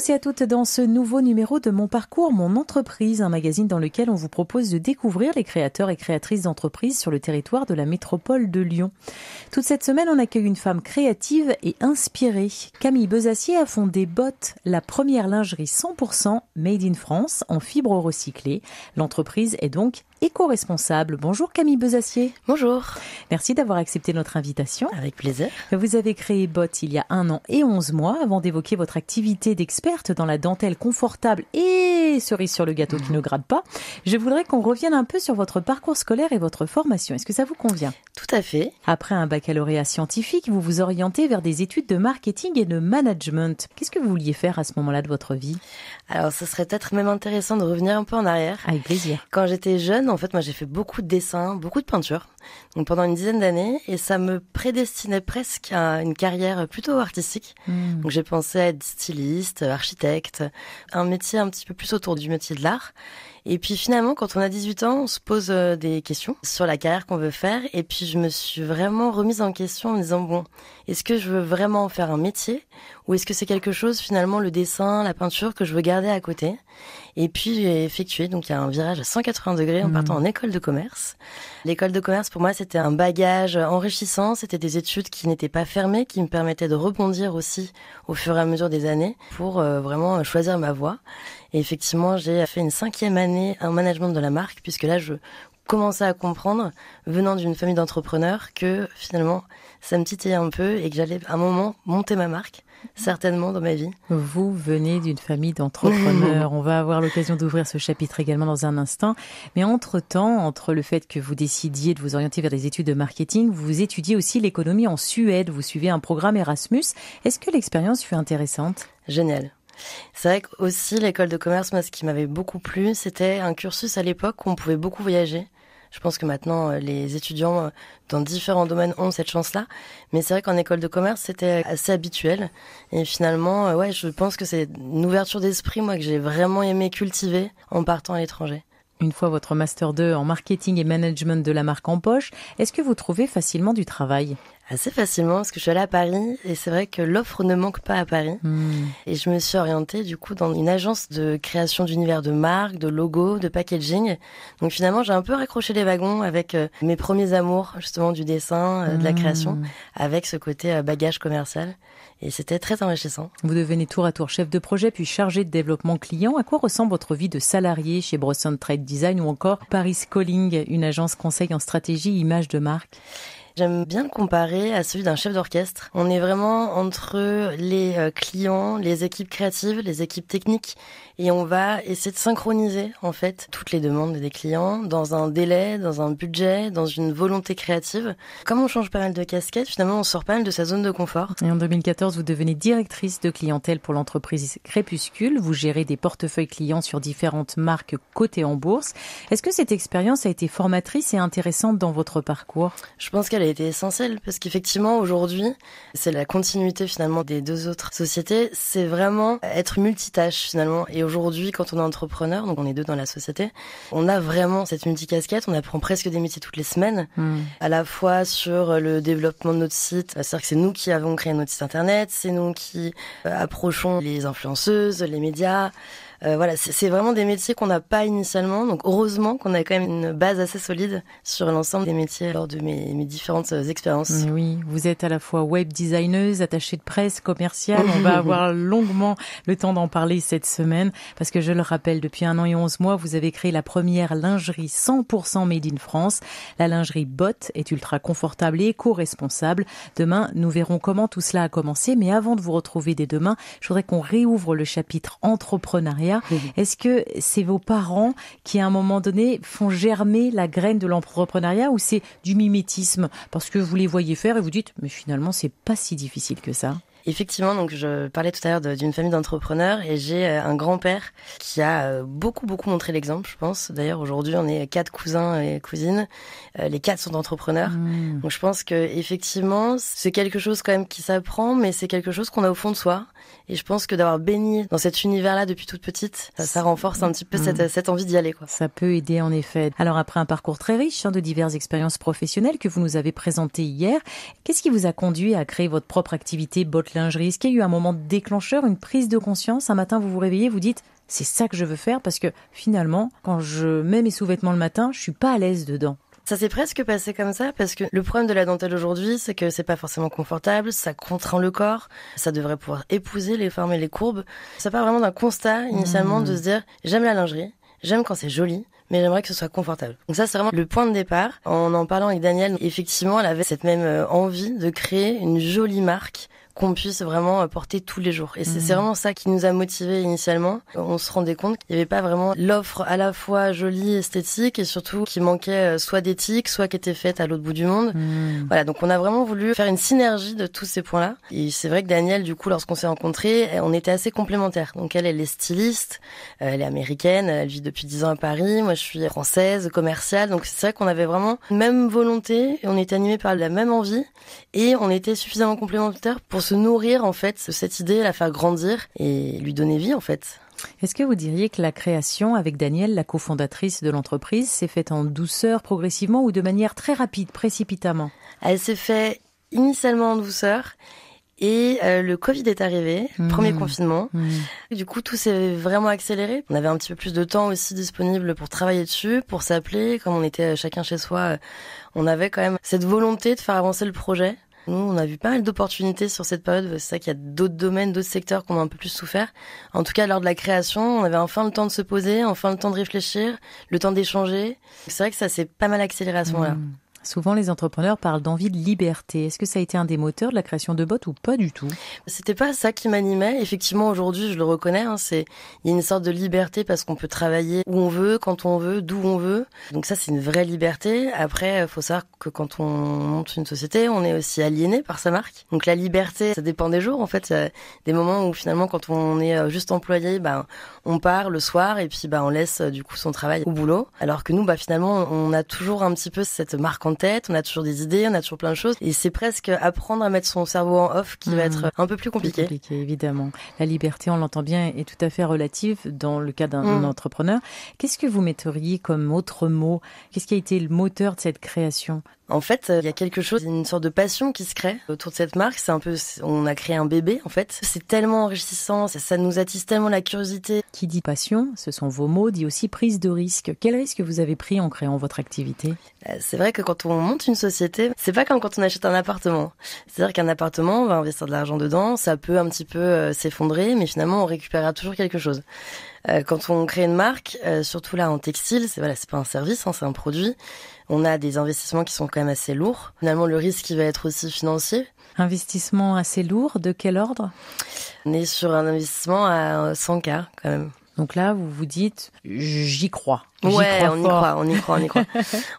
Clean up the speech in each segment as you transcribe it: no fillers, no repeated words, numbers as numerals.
tous et à toutes dans ce nouveau numéro de Mon Parcours, Mon Entreprise, un magazine dans lequel on vous propose de découvrir les créateurs et créatrices d'entreprises sur le territoire de la métropole de Lyon. Toute cette semaine, on accueille une femme créative et inspirée. Camille Bezacier a fondé Bot, la première lingerie 100% made in France en fibre recyclée. L'entreprise est donc éco-responsable. Bonjour Camille Bezacier. Bonjour. Merci d'avoir accepté notre invitation. Avec plaisir. Vous avez créé Bot il y a 1 an et 11 mois avant d'évoquer votre activité d'experte dans la dentelle confortable et cerise sur le gâteau qui ne gratte pas. Je voudrais qu'on revienne un peu sur votre parcours scolaire et votre formation. Est-ce que ça vous convient ? Tout à fait. Après un baccalauréat scientifique, vous vous orientez vers des études de marketing et de management. Qu'est-ce que vous vouliez faire à ce moment-là de votre vie ? Alors, ce serait peut-être même intéressant de revenir un peu en arrière. Avec plaisir. Quand j'étais jeune, en fait, moi, j'ai fait beaucoup de dessins, beaucoup de peinture. Donc, pendant une dizaine d'années, et ça me prédestinait presque à une carrière plutôt artistique. Donc, j'ai pensé à être styliste, architecte, un métier un petit peu plus autour du métier de l'art. Et puis finalement, quand on a 18 ans, on se pose des questions sur la carrière qu'on veut faire. Et puis je me suis vraiment remise en question en me disant, bon, est-ce que je veux vraiment en faire un métier ? Ou est-ce que c'est quelque chose, finalement, le dessin, la peinture, que je veux garder à côté ? Et puis j'ai effectué, donc il y a un virage à 180 degrés en partant en école de commerce. L'école de commerce, pour moi, c'était un bagage enrichissant. C'était des études qui n'étaient pas fermées, qui me permettaient de rebondir aussi au fur et à mesure des années pour vraiment choisir ma voie. Et effectivement, j'ai fait une 5e année en management de la marque, puisque là, je commençais à comprendre, venant d'une famille d'entrepreneurs, que finalement, ça me titillait un peu et que j'allais à un moment monter ma marque, certainement dans ma vie. Vous venez d'une famille d'entrepreneurs. On va avoir l'occasion d'ouvrir ce chapitre également dans un instant. Mais entre-temps, entre le fait que vous décidiez de vous orienter vers des études de marketing, vous étudiez aussi l'économie en Suède. Vous suivez un programme Erasmus. Est-ce que l'expérience fut intéressante ? Génial. C'est vrai qu'aussi l'école de commerce, moi, ce qui m'avait beaucoup plu, c'était un cursus à l'époque où on pouvait beaucoup voyager. Je pense que maintenant, les étudiants dans différents domaines ont cette chance-là. Mais c'est vrai qu'en école de commerce, c'était assez habituel. Et finalement, ouais, je pense que c'est une ouverture d'esprit, moi, que j'ai vraiment aimé cultiver en partant à l'étranger. Une fois votre Master 2 en marketing et management de la marque en poche, est-ce que vous trouvez facilement du travail ? Assez facilement, parce que je suis allée à Paris et c'est vrai que l'offre ne manque pas à Paris. Et je me suis orientée du coup dans une agence de création d'univers de marque, de logo, de packaging. Donc finalement, j'ai un peu raccroché les wagons avec mes premiers amours justement du dessin, de la création, avec ce côté bagage commercial. Et c'était très enrichissant. Vous devenez tour à tour chef de projet puis chargé de développement client. À quoi ressemble votre vie de salarié chez Brosson Trade Design ou encore Paris Calling, une agence conseil en stratégie image de marque ? J'aime bien le comparer à celui d'un chef d'orchestre. On est vraiment entre les clients, les équipes créatives, les équipes techniques et on va essayer de synchroniser en fait toutes les demandes des clients dans un délai, dans un budget, dans une volonté créative. Comme on change pas mal de casquettes, finalement on sort pas mal de sa zone de confort. Et en 2014, vous devenez directrice de clientèle pour l'entreprise Crépuscule. Vous gérez des portefeuilles clients sur différentes marques cotées en bourse. Est-ce que cette expérience a été formatrice et intéressante dans votre parcours ? Je pense qu'elle a été essentielle parce qu'effectivement aujourd'hui, c'est la continuité finalement des 2 autres sociétés. C'est vraiment être multitâche finalement. Et aujourd'hui, quand on est entrepreneur, donc on est 2 dans la société, on a vraiment cette multicasquette. On apprend presque des métiers toutes les semaines, à la fois sur le développement de notre site. C'est-à-dire que c'est nous qui avons créé notre site internet, c'est nous qui approchons les influenceuses, les médias. Voilà, c'est vraiment des métiers qu'on n'a pas initialement. Donc heureusement qu'on a quand même une base assez solide sur l'ensemble des métiers lors de mes différentes expériences. Oui, vous êtes à la fois web designeuse, attachée de presse, commerciale. On va avoir longuement le temps d'en parler cette semaine parce que je le rappelle, depuis 1 an et 11 mois, vous avez créé la première lingerie 100% made in France. La lingerie Bot est ultra confortable et éco-responsable. Demain, nous verrons comment tout cela a commencé. Mais avant de vous retrouver dès demain, je voudrais qu'on réouvre le chapitre entrepreneuriat. Est-ce que c'est vos parents qui, à un moment donné, font germer la graine de l'entrepreneuriat ou c'est du mimétisme parce que vous les voyez faire et vous dites, mais finalement, c'est pas si difficile que ça ? Effectivement, donc je parlais tout à l'heure d'une famille d'entrepreneurs et j'ai un grand-père qui a beaucoup montré l'exemple, je pense. D'ailleurs, aujourd'hui, on est 4 cousins et cousines. Les 4 sont entrepreneurs. Donc je pense que effectivement, c'est quelque chose quand même qui s'apprend, mais c'est quelque chose qu'on a au fond de soi. Et je pense que d'avoir baigné dans cet univers-là depuis toute petite, ça renforce un petit peu cette envie d'y aller, quoi. Ça peut aider en effet. Alors après un parcours très riche de diverses expériences professionnelles que vous nous avez présentées hier, qu'est-ce qui vous a conduit à créer votre propre activité Bot Lingerie? Est-ce qu'il y a eu un moment déclencheur, une prise de conscience? Un matin, vous vous réveillez, vous dites, c'est ça que je veux faire parce que finalement, quand je mets mes sous-vêtements le matin, je suis pas à l'aise dedans. Ça s'est presque passé comme ça parce que le problème de la dentelle aujourd'hui, c'est que c'est pas forcément confortable, ça contraint le corps, ça devrait pouvoir épouser les formes et les courbes. Ça part vraiment d'un constat initialement de se dire, j'aime la lingerie, j'aime quand c'est joli, mais j'aimerais que ce soit confortable. Donc ça, c'est vraiment le point de départ. En parlant avec Danielle, effectivement, elle avait cette même envie de créer une jolie marque qu'on puisse vraiment porter tous les jours. Et c'est vraiment ça qui nous a motivés initialement. On se rendait compte qu'il n'y avait pas vraiment l'offre à la fois jolie, esthétique, et surtout qui manquait soit d'éthique, soit qui était faite à l'autre bout du monde. Voilà, donc on a vraiment voulu faire une synergie de tous ces points-là. Et c'est vrai que Danielle, du coup, lorsqu'on s'est rencontrés, on était assez complémentaires. Donc elle est styliste, elle est américaine, elle vit depuis 10 ans à Paris. Moi, je suis française, commerciale. Donc c'est vrai qu'on avait vraiment une même volonté, on était animés par la même envie, et on était suffisamment complémentaires pour se nourrir en fait de cette idée, la faire grandir et lui donner vie en fait. Est-ce que vous diriez que la création avec Danielle, la cofondatrice de l'entreprise, s'est faite en douceur, progressivement ou de manière très rapide, précipitamment? Elle s'est faite initialement en douceur et le Covid est arrivé, premier confinement. Du coup, tout s'est vraiment accéléré. On avait un petit peu plus de temps aussi disponible pour travailler dessus, pour s'appeler. Comme on était chacun chez soi, on avait quand même cette volonté de faire avancer le projet. Nous, on a vu pas mal d'opportunités sur cette période. C'est ça qu'il y a d'autres domaines, d'autres secteurs qui ont un peu plus souffert. En tout cas, lors de la création, on avait enfin le temps de se poser, enfin le temps de réfléchir, le temps d'échanger. C'est vrai que ça s'est pas mal accéléré à ce moment-là. Souvent, les entrepreneurs parlent d'envie de liberté. Est-ce que ça a été un des moteurs de la création de Bot ou pas du tout? C'était pas ça qui m'animait. Effectivement, aujourd'hui, je le reconnais. Il y a une sorte de liberté parce qu'on peut travailler où on veut, quand on veut, d'où on veut. Donc ça, c'est une vraie liberté. Après, faut savoir que quand on monte une société, on est aussi aliéné par sa marque. Donc la liberté, ça dépend des jours. En fait, il y a des moments où finalement, quand on est juste employé, on part le soir et puis on laisse du coup son travail au boulot. Alors que nous, finalement, on a toujours un petit peu cette marque en tête, on a toujours des idées, on a toujours plein de choses. Et c'est presque apprendre à mettre son cerveau en off qui va être un peu plus compliqué. Plus compliqué, évidemment. La liberté, on l'entend bien, est tout à fait relative dans le cas d'un entrepreneur. Qu'est-ce que vous metteriez comme autre mot? Qu'est-ce qui a été le moteur de cette création? En fait, il y a quelque chose, une sorte de passion qui se crée autour de cette marque. C'est un peu, on a créé un bébé, en fait. C'est tellement enrichissant, ça nous attise tellement la curiosité. Qui dit passion, ce sont vos mots, dit aussi prise de risque. Quel risque vous avez pris en créant votre activité? C'est vrai que quand on monte une société, c'est pas comme quand on achète un appartement. C'est-à-dire qu'un appartement, on va investir de l'argent dedans, ça peut un petit peu s'effondrer, mais finalement, on récupérera toujours quelque chose. Quand on crée une marque, surtout là en textile, c'est pas un service, c'est un produit. On a des investissements qui sont quand même assez lourds. Finalement, le risque, il va être aussi financier. Investissement assez lourd, de quel ordre? On est sur un investissement à 100K quand même. Donc là, vous vous dites, j'y crois. Ouais, on y croit.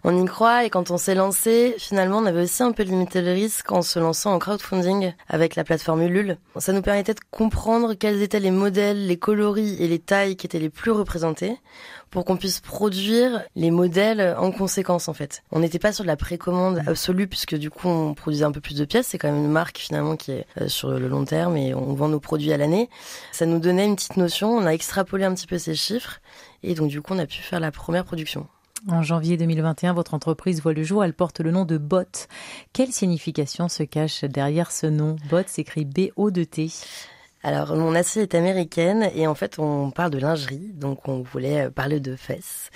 On y croit, et quand on s'est lancé, finalement, on avait aussi un peu limité le risque en se lançant en crowdfunding avec la plateforme Ulule. Ça nous permettait de comprendre quels étaient les modèles, les coloris et les tailles qui étaient les plus représentés pour qu'on puisse produire les modèles en conséquence, en fait. On n'était pas sur de la précommande absolue puisque du coup, on produisait un peu plus de pièces. C'est quand même une marque finalement qui est sur le long terme et on vend nos produits à l'année. Ça nous donnait une petite notion. On a extrapolé un petit peu ces chiffres et donc du coup, on a pu faire la première production. En janvier 2021, votre entreprise voit le jour, elle porte le nom de Bot. Quelle signification se cache derrière ce nom? Bot s'écrit B-O-T. Alors, mon assiette est américaine et en fait, on parle de lingerie, donc on voulait parler de fesses.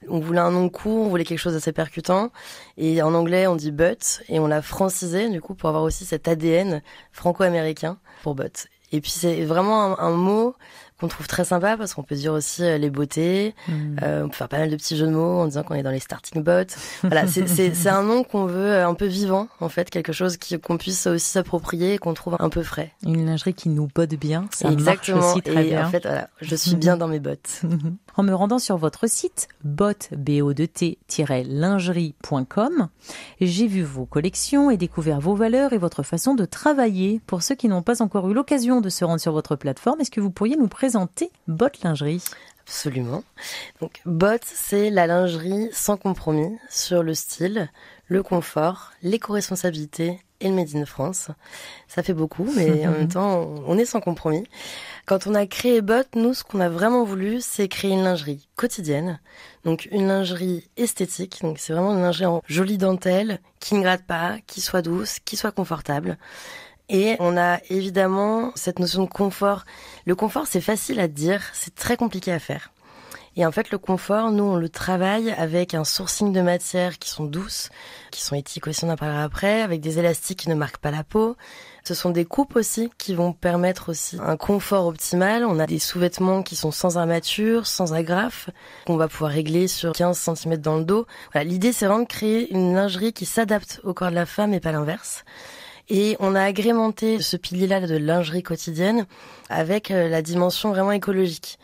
On voulait un nom court, on voulait quelque chose d'assez percutant. Et en anglais, on dit butt et on l'a francisé, du coup, pour avoir aussi cet ADN franco-américain pour butt. Et puis, c'est vraiment un mot qu'on trouve très sympa parce qu'on peut dire aussi les beautés. On peut faire pas mal de petits jeux de mots en disant qu'on est dans les starting bots. Voilà, c'est un nom qu'on veut un peu vivant, en fait, quelque chose qu'on puisse aussi s'approprier et qu'on trouve un peu frais. Une lingerie qui nous botte bien, ça Exactement. Marche aussi très bien. En fait, voilà, je suis bien dans mes bottes. En me rendant sur votre site bot-lingerie.com, j'ai vu vos collections et découvert vos valeurs et votre façon de travailler. Pour ceux qui n'ont pas encore eu l'occasion de se rendre sur votre plateforme, est-ce que vous pourriez nous présenter Bot Lingerie? Absolument. Donc, Bot, c'est la lingerie sans compromis sur le style, le confort, l'éco-responsabilité et le Made in France. Ça fait beaucoup, mais en même temps, on est sans compromis. Quand on a créé Bot, nous, ce qu'on a vraiment voulu, c'est créer une lingerie quotidienne. Donc, une lingerie esthétique. Donc, c'est vraiment une lingerie en jolie dentelle, qui ne gratte pas, qui soit douce, qui soit confortable. Et on a évidemment cette notion de confort. Le confort, c'est facile à dire, c'est très compliqué à faire. Et en fait, le confort, nous, on le travaille avec un sourcing de matières qui sont douces, qui sont éthiques aussi, on en parlera après, avec des élastiques qui ne marquent pas la peau. Ce sont des coupes aussi qui vont permettre aussi un confort optimal. On a des sous-vêtements qui sont sans armature, sans agrafe, qu'on va pouvoir régler sur 15 cm dans le dos. Voilà, l'idée, c'est vraiment de créer une lingerie qui s'adapte au corps de la femme et pas l'inverse. Et on a agrémenté ce pilier-là de lingerie quotidienne avec la dimension vraiment écologique.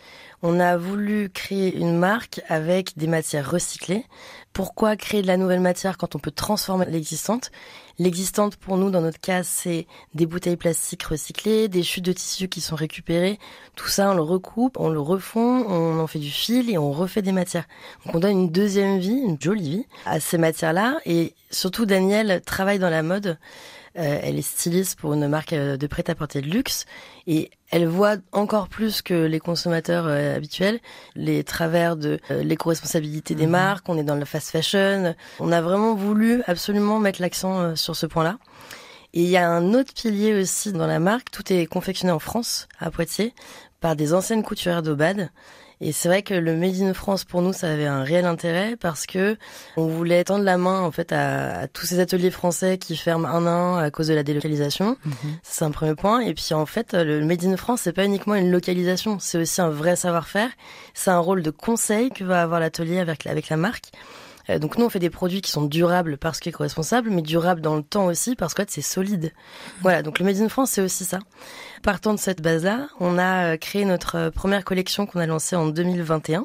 On a voulu créer une marque avec des matières recyclées. Pourquoi créer de la nouvelle matière quand on peut transformer l'existante ? L'existante, pour nous, dans notre cas, c'est des bouteilles plastiques recyclées, des chutes de tissus qui sont récupérées. Tout ça, on le recoupe, on le refond, on en fait du fil et on refait des matières. Donc on donne une deuxième vie, une jolie vie à ces matières-là. Et surtout, Danielle travaille dans la mode. Elle est styliste pour une marque de prêt-à-porter de luxe et elle voit encore plus que les consommateurs habituels les travers de l'éco-responsabilité des marques. On est dans le fast fashion. On a vraiment voulu absolument mettre l'accent sur ce point-là. Et il y a un autre pilier aussi dans la marque. Tout est confectionné en France, à Poitiers, par des anciennes couturières d'Aubade. Et c'est vrai que le Made in France, pour nous, ça avait un réel intérêt parce que on voulait tendre la main, en fait, à tous ces ateliers français qui ferment un an à cause de la délocalisation. C'est un premier point. Et puis, en fait, le Made in France, c'est pas uniquement une localisation. C'est aussi un vrai savoir-faire. C'est un rôle de conseil que va avoir l'atelier avec la marque. Donc nous, on fait des produits qui sont durables parce qu'ils sont éco-responsables, mais durables dans le temps aussi parce que c'est solide. Voilà, donc le Made in France, c'est aussi ça. Partant de cette base-là, on a créé notre première collection qu'on a lancée en 2021,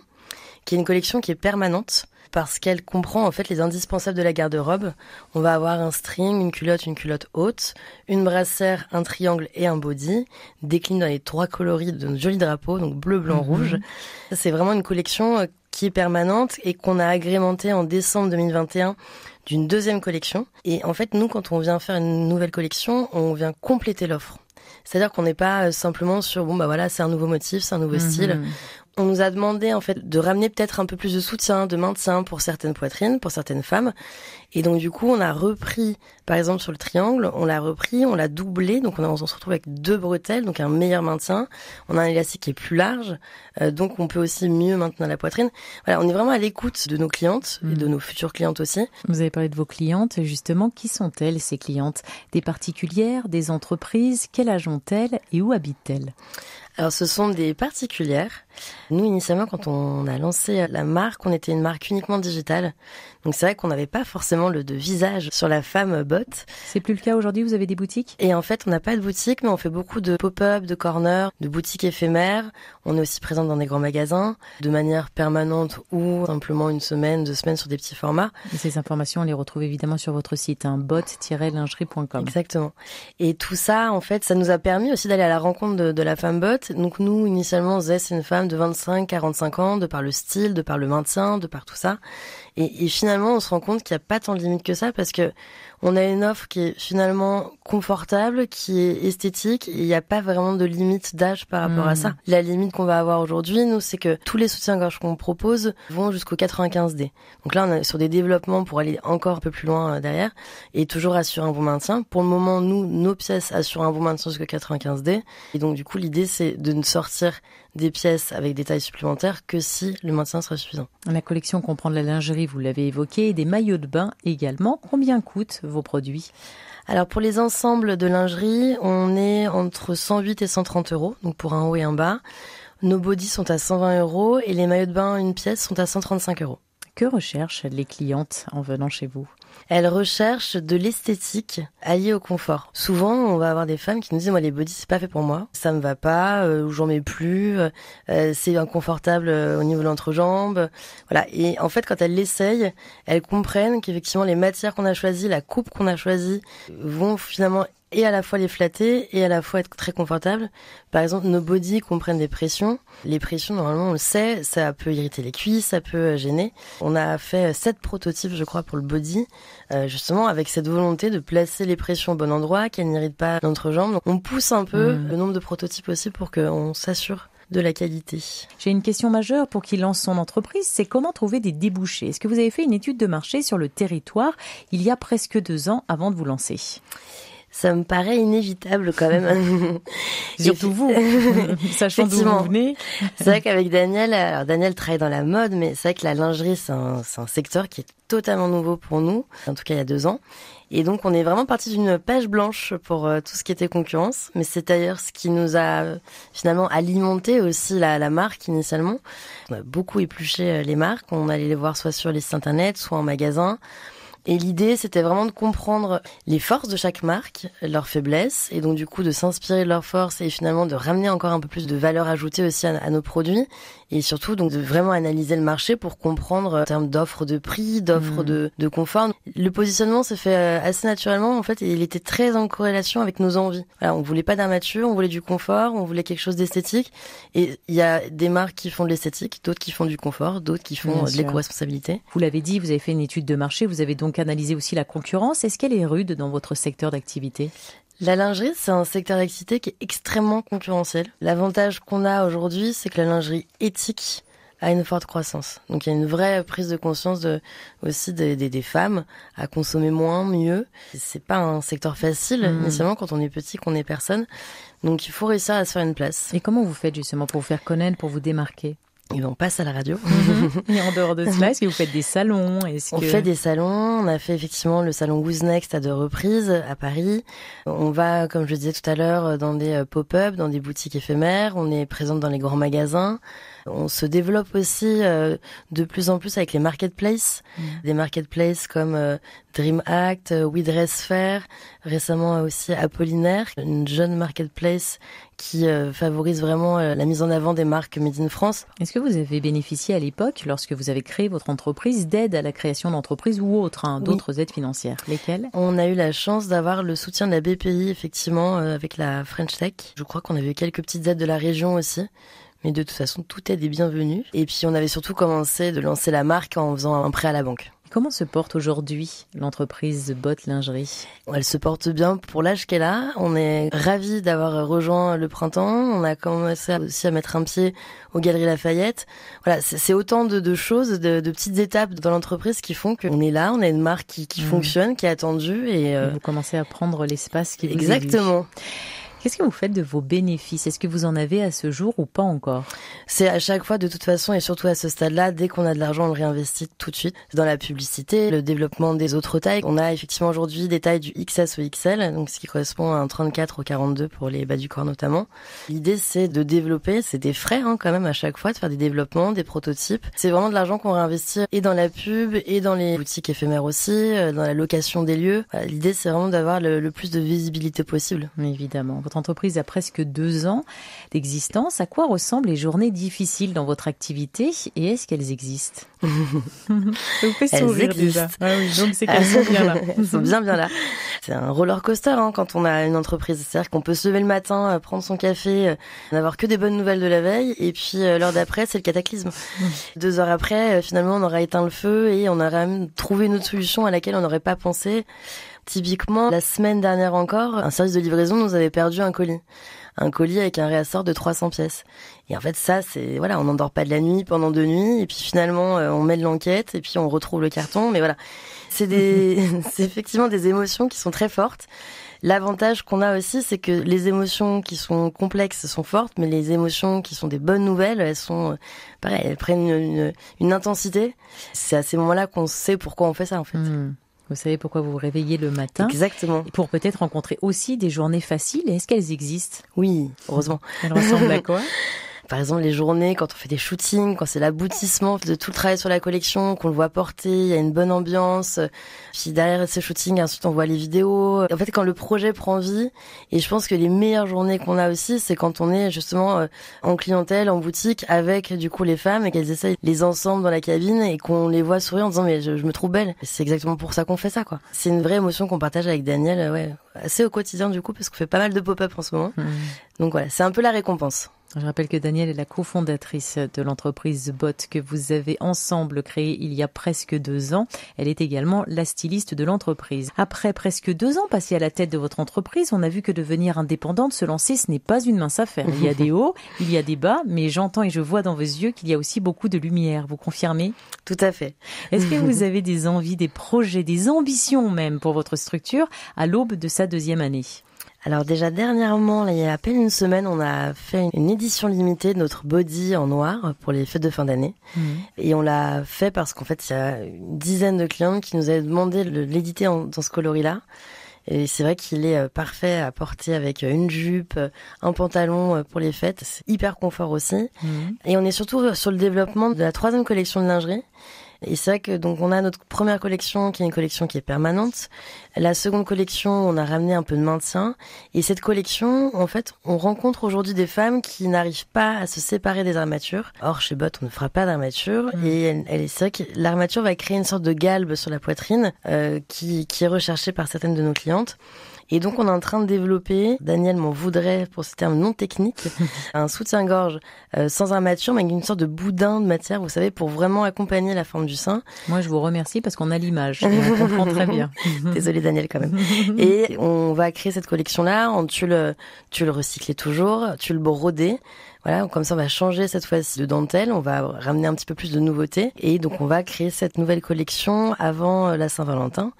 qui est une collection qui est permanente parce qu'elle comprend en fait les indispensables de la garde-robe. On va avoir un string, une culotte haute, une brassière, un triangle et un body, décliné dans les 3 coloris de notre joli drapeau, donc bleu, blanc, rouge. C'est vraiment une collection qui est permanente et qu'on a agrémentée en décembre 2021 d'une deuxième collection. Et en fait, nous, quand on vient faire une nouvelle collection, on vient compléter l'offre. C'est-à-dire qu'on n'est pas simplement sur, bon, bah voilà, c'est un nouveau motif, c'est un nouveau style. On nous a demandé, en fait, de ramener peut-être un peu plus de soutien, de maintien pour certaines poitrines, pour certaines femmes. Et donc, du coup, on a repris, par exemple, sur le triangle, on l'a repris, on l'a doublé. Donc, on se retrouve avec 2 bretelles, donc un meilleur maintien. On a un élastique qui est plus large, donc on peut aussi mieux maintenir la poitrine. Voilà, on est vraiment à l'écoute de nos clientes et de nos futures clientes aussi. Vous avez parlé de vos clientes, justement. Qui sont-elles, ces clientes ? Des particulières, des entreprises ? Quel âge ont-elles et où habitent-elles ? Alors, ce sont des particulières. Nous, initialement, quand on a lancé la marque, on était une marque uniquement digitale. Donc, c'est vrai qu'on n'avait pas forcément de visage sur la femme bot. C'est plus le cas aujourd'hui, vous avez des boutiques ? Et en fait, on n'a pas de boutique, mais on fait beaucoup de pop-up, de corners, de boutiques éphémères. On est aussi présente dans des grands magasins, de manière permanente ou simplement 1 semaine, 2 semaines sur des petits formats. Et ces informations, on les retrouve évidemment sur votre site, bot-lingerie.com. Exactement. Et tout ça, en fait, ça nous a permis aussi d'aller à la rencontre de la femme bot. Donc nous, initialement, Zé, c'est une femme de 25-45 ans, de par le style, de par le maintien, de par tout ça. Et finalement, on se rend compte qu'il n'y a pas tant de limites que ça parce que on a une offre qui est finalement confortable, qui est esthétique et il n'y a pas vraiment de limite d'âge par rapport à ça. La limite qu'on va avoir aujourd'hui, nous, c'est que tous les soutiens-gorge qu'on propose vont jusqu'au 95D. Donc là, on est sur des développements pour aller encore un peu plus loin derrière et toujours assurer un bon maintien. Pour le moment, nous, nos pièces assurent un bon maintien jusqu'au 95D. Et donc, du coup, l'idée, c'est de ne sortir des pièces avec des tailles supplémentaires que si le maintien sera suffisant. La collection comprend de la lingerie, vous l'avez évoqué, et des maillots de bain également. Combien coûtent vos produits ? Alors pour les ensembles de lingerie, on est entre 108 et 130 €, donc pour un haut et un bas. Nos bodys sont à 120 € et les maillots de bain, une pièce, sont à 135 €. Que recherchent les clientes en venant chez vous ? Elles recherchent de l'esthétique alliée au confort. Souvent, on va avoir des femmes qui nous disent « Moi, les bodys, c'est pas fait pour moi. Ça me va pas, j'en mets plus, c'est inconfortable au niveau de l'entrejambe. » Voilà. Et en fait, quand elles l'essayent, elles comprennent qu'effectivement, les matières qu'on a choisies, la coupe qu'on a choisie, vont finalement et à la fois les flatter et à la fois être très confortable. Par exemple, nos bodys comprennent des pressions. Les pressions, normalement, on le sait, ça peut irriter les cuisses, ça peut gêner. On a fait 7 prototypes, je crois, pour le body, justement avec cette volonté de placer les pressions au bon endroit, qu'elles n'irritent pas l'entrejambe. Donc, on pousse un peu le nombre de prototypes aussi pour qu'on s'assure de la qualité. J'ai une question majeure pour qui lance son entreprise, c'est comment trouver des débouchés. Est-ce que vous avez fait une étude de marché sur le territoire il y a presque 2 ans avant de vous lancer ? Ça me paraît inévitable quand même. Surtout vous, sachant d'où vous venez. C'est vrai qu'avec Daniel, alors Daniel travaille dans la mode, mais c'est vrai que la lingerie, c'est un secteur qui est totalement nouveau pour nous, en tout cas il y a 2 ans. Et donc on est vraiment parti d'une page blanche pour tout ce qui était concurrence, mais c'est d'ailleurs ce qui nous a finalement alimenté aussi la marque initialement. On a beaucoup épluché les marques, on allait les voir soit sur les sites internet, soit en magasin. Et l'idée, c'était vraiment de comprendre les forces de chaque marque, leurs faiblesses, et donc du coup de s'inspirer de leurs forces et finalement de ramener encore un peu plus de valeur ajoutée aussi à nos produits, et surtout donc de vraiment analyser le marché pour comprendre en termes d'offres de prix, d'offres de confort. Le positionnement s'est fait assez naturellement en fait, et il était très en corrélation avec nos envies. Voilà, on voulait pas d'armature, on voulait du confort, on voulait quelque chose d'esthétique, et il y a des marques qui font de l'esthétique, d'autres qui font du confort, d'autres qui font de l'éco-responsabilité. Vous l'avez dit, vous avez fait une étude de marché, vous avez donc analysé aussi la concurrence. Est-ce qu'elle est rude dans votre secteur d'activité ? La lingerie, c'est un secteur d'activité qui est extrêmement concurrentiel. L'avantage qu'on a aujourd'hui, c'est que la lingerie éthique a une forte croissance. Donc il y a une vraie prise de conscience aussi des femmes à consommer moins, mieux. C'est pas un secteur facile, initialement, quand on est petit, qu'on est personne. Donc il faut réussir à se faire une place. Et comment vous faites justement pour vous faire connaître, pour vous démarquer ? Et on passe à la radio. Et en dehors de cela, est-ce que vous faites des salons ? On fait des salons. On a fait effectivement le salon Who's Next à 2 reprises à Paris. On va, comme je le disais tout à l'heure, dans des pop-up, dans des boutiques éphémères. On est présente dans les grands magasins. On se développe aussi de plus en plus avec les marketplaces. Des marketplaces comme Dream Act, We Dress Fair, récemment aussi Apollinaire, une jeune marketplace qui favorise vraiment la mise en avant des marques Made in France. Est-ce que vous avez bénéficié à l'époque, lorsque vous avez créé votre entreprise, d'aides à la création d'entreprises ou autres, d'autres aides financières ? Lesquelles ? On a eu la chance d'avoir le soutien de la BPI, effectivement, avec la French Tech. Je crois qu'on avait quelques petites aides de la région aussi. Mais de toute façon, toute aide est bienvenue. Et puis, on avait surtout commencé de lancer la marque en faisant un prêt à la banque. Comment se porte aujourd'hui l'entreprise Botte Lingerie ? Elle se porte bien pour l'âge qu'elle a. On est ravis d'avoir rejoint le printemps. On a commencé aussi à mettre un pied aux Galeries Lafayette. Voilà, c'est autant de choses, de petites étapes dans l'entreprise qui font qu'on est là. On a une marque qui fonctionne, qui est attendue. Et vous commencez à prendre l'espace qui vous est dû. Exactement. Qu'est-ce que vous faites de vos bénéfices ? Est-ce que vous en avez à ce jour ou pas encore ? C'est à chaque fois, de toute façon, et surtout à ce stade-là, dès qu'on a de l'argent, on le réinvestit tout de suite dans la publicité, le développement des autres tailles. On a effectivement aujourd'hui des tailles du XS au XL, donc ce qui correspond à un 34 au 42 pour les bas du corps notamment. L'idée, c'est de développer, c'est des frais quand même à chaque fois, de faire des développements, des prototypes. C'est vraiment de l'argent qu'on réinvestit et dans la pub, et dans les boutiques éphémères aussi, dans la location des lieux. Voilà, l'idée, c'est vraiment d'avoir le plus de visibilité possible. Évidemment. Votre entreprise a presque 2 ans d'existence. À quoi ressemblent les journées difficiles dans votre activité et est-ce qu'elles existent ? Ça vous fait sourire déjà. Ah oui, donc c'est qu'elles sont bien là. Elles sont bien là. C'est un roller coaster quand on a une entreprise. C'est-à-dire qu'on peut se lever le matin, prendre son café, n'avoir que des bonnes nouvelles de la veille, et puis l'heure d'après, c'est le cataclysme. 2 heures après, finalement, on aura éteint le feu et on aura même trouvé une autre solution à laquelle on n'aurait pas pensé. Typiquement, la semaine dernière encore, un service de livraison nous avait perdu un colis. Un colis avec un réassort de 300 pièces. Et en fait, ça, c'est, voilà, on n'endort pas de la nuit pendant 2 nuits, et puis finalement, on met de l'enquête, et puis on retrouve le carton, mais voilà. C'est effectivement des émotions qui sont très fortes. L'avantage qu'on a aussi, c'est que les émotions qui sont complexes sont fortes, mais les émotions qui sont des bonnes nouvelles, elles sont, pareil, elles prennent une intensité. C'est à ces moments-là qu'on sait pourquoi on fait ça, en fait. Vous savez pourquoi vous vous réveillez le matin. Exactement. Pour peut-être rencontrer aussi des journées faciles. Est-ce qu'elles existent ? Oui, heureusement. Elles ressemblent à quoi ? Par exemple, les journées, quand on fait des shootings, quand c'est l'aboutissement de tout le travail sur la collection, qu'on le voit porter, il y a une bonne ambiance. Puis derrière ces shootings, ensuite on voit les vidéos. En fait, quand le projet prend vie, et je pense que les meilleures journées qu'on a aussi, c'est quand on est justement en clientèle, en boutique, avec du coup les femmes, et qu'elles essayent les ensemble dans la cabine, et qu'on les voit sourire en disant mais je me trouve belle. C'est exactement pour ça qu'on fait ça, quoi. C'est une vraie émotion qu'on partage avec Daniel, assez au quotidien du coup, parce qu'on fait pas mal de pop-up en ce moment. Donc voilà, c'est un peu la récompense. Je rappelle que Danielle est la cofondatrice de l'entreprise Bot que vous avez ensemble créée il y a presque 2 ans. Elle est également la styliste de l'entreprise. Après presque 2 ans passés à la tête de votre entreprise, on a vu que devenir indépendante, se lancer, ce n'est pas une mince affaire. Il y a des hauts, il y a des bas, mais j'entends et je vois dans vos yeux qu'il y a aussi beaucoup de lumière. Vous confirmez? Tout à fait. Est-ce que vous avez des envies, des projets, des ambitions même pour votre structure à l'aube de sa 2e année? Alors déjà dernièrement, il y a à peine une semaine, on a fait une édition limitée de notre body en noir pour les fêtes de fin d'année. Et on l'a fait parce qu'en fait, il y a une dizaine de clients qui nous avaient demandé de l'éditer dans ce coloris-là. Et c'est vrai qu'il est parfait à porter avec une jupe, un pantalon pour les fêtes. C'est hyper confort aussi. Et on est surtout sur le développement de la 3e collection de lingerie. Et c'est vrai que donc on a notre première collection qui est une collection qui est permanente. La seconde collection, on a ramené un peu de maintien. Et cette collection, en fait, on rencontre aujourd'hui des femmes qui n'arrivent pas à se séparer des armatures. Or, chez Bot, on ne fera pas d'armature. Et c'est vrai que l'armature va créer une sorte de galbe sur la poitrine qui est recherchée par certaines de nos clientes. Et donc, on est en train de développer, Daniel m'en voudrait pour ce terme non technique, un soutien-gorge sans armature, mais avec une sorte de boudin de matière, vous savez, pour vraiment accompagner la forme du sein. Moi, je vous remercie parce qu'on a l'image. On comprend très bien. Désolée, Daniel, quand même. Et on va créer cette collection-là en tulle recyclé toujours, tulle brodé. Voilà, comme ça, on va changer cette fois-ci de dentelle. On va ramener un petit peu plus de nouveautés. Et donc, on va créer cette nouvelle collection avant la Saint-Valentin,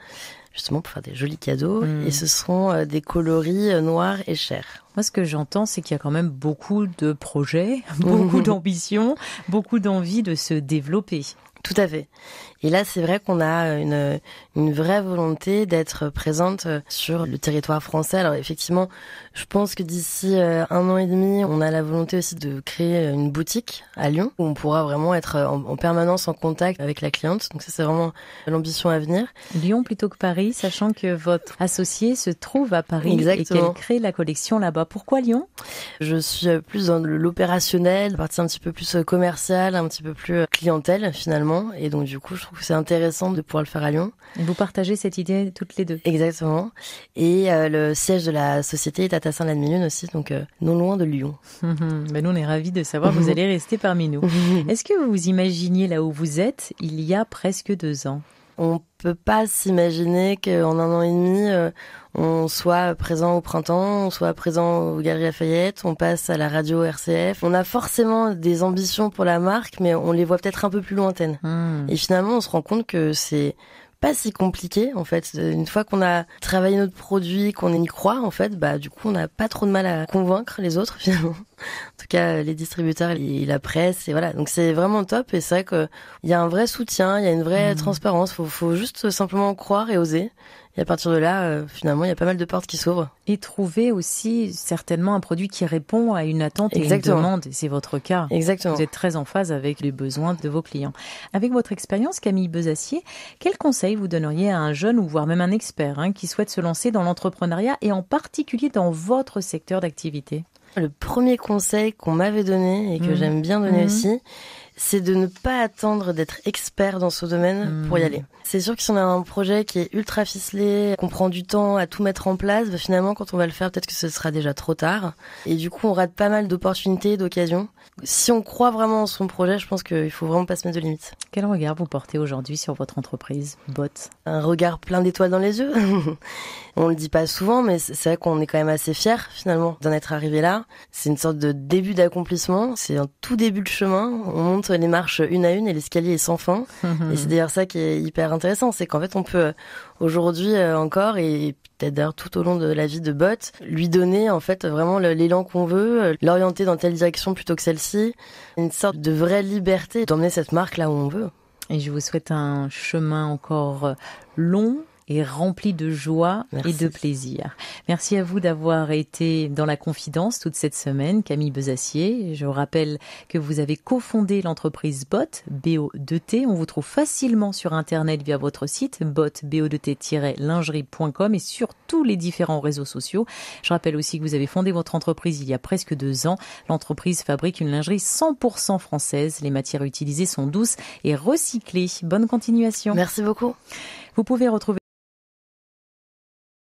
justement pour faire des jolis cadeaux. Et ce seront des coloris noirs et chers. Moi, ce que j'entends, c'est qu'il y a quand même beaucoup de projets, beaucoup d'ambitions, beaucoup d'envie de se développer. Tout à fait. Et là, c'est vrai qu'on a une vraie volonté d'être présente sur le territoire français. Alors effectivement, je pense que d'ici 1 an et demi, on a la volonté aussi de créer une boutique à Lyon où on pourra vraiment être en permanence en contact avec la cliente. Donc ça, c'est vraiment l'ambition à venir. Lyon plutôt que Paris, sachant que votre associée se trouve à Paris. Exactement. Et qu'elle crée la collection là-bas. Pourquoi Lyon? Je suis plus dans l'opérationnel, la partie un petit peu plus commerciale, un petit peu plus clientèle finalement. Et donc du coup, je trouve que c'est intéressant de pouvoir le faire à Lyon. Et vous partagez cette idée toutes les deux? Exactement. Et le siège de la société est à Tassin-la-Demi-Lune aussi, donc non loin de Lyon. Ben nous, on est ravis de savoir que vous allez rester parmi nous. Est-ce que vous vous imaginiez là où vous êtes il y a presque 2 ans? On peut pas s'imaginer qu'en 1 an et demi, on soit présent au printemps, on soit présent aux Galeries Lafayette, on passe à la radio RCF. On a forcément des ambitions pour la marque, mais on les voit peut-être un peu plus lointaines. Et finalement, on se rend compte que c'est pas si compliqué en fait. Une fois qu'on a travaillé notre produit, qu'on y croit en fait, bah du coup on n'a pas trop de mal à convaincre les autres finalement. En tout cas les distributeurs et la presse et voilà. Donc c'est vraiment top et c'est vrai que il y a un vrai soutien, il y a une vraie transparence. Faut juste simplement croire et oser. Et à partir de là, finalement, il y a pas mal de portes qui s'ouvrent. Et trouver aussi certainement un produit qui répond à une attente et une demande. Et c'est votre cas. Exactement. Vous êtes très en phase avec les besoins de vos clients. Avec votre expérience, Camille Bezacier, quel conseil vous donneriez à un jeune ou voire même un expert qui souhaite se lancer dans l'entrepreneuriat et en particulier dans votre secteur d'activité? Le premier conseil qu'on m'avait donné et que j'aime bien donner aussi, c'est de ne pas attendre d'être expert dans ce domaine pour y aller. C'est sûr que si on a un projet qui est ultra ficelé, qu'on prend du temps à tout mettre en place, bah finalement, quand on va le faire, peut-être que ce sera déjà trop tard. Et du coup, on rate pas mal d'opportunités, d'occasions. Si on croit vraiment en son projet, je pense qu'il faut vraiment pas se mettre de limites. Quel regard vous portez aujourd'hui sur votre entreprise, Bot? Un regard plein d'étoiles dans les yeux. On le dit pas souvent, mais c'est vrai qu'on est quand même assez fiers, finalement, d'en être arrivé là. C'est une sorte de début d'accomplissement. C'est un tout début de chemin. On monte les marches une à une et l'escalier est sans fin. Et c'est d'ailleurs ça qui est hyper intéressant. C'est qu'en fait, on peut aujourd'hui encore, et peut-être d'ailleurs tout au long de la vie de Bot, lui donner en fait vraiment l'élan qu'on veut, l'orienter dans telle direction plutôt que celle-ci. Une sorte de vraie liberté d'emmener cette marque là où on veut. Et je vous souhaite un chemin encore long et rempli de joie et de plaisir. Merci à vous d'avoir été dans la confidence toute cette semaine, Camille Bezacier. Je rappelle que vous avez cofondé l'entreprise Bot, BO2T. On vous trouve facilement sur Internet via votre site, bot-lingerie.com et sur tous les différents réseaux sociaux. Je rappelle aussi que vous avez fondé votre entreprise il y a presque 2 ans. L'entreprise fabrique une lingerie 100% française. Les matières utilisées sont douces et recyclées. Bonne continuation. Merci beaucoup. Vous pouvez retrouver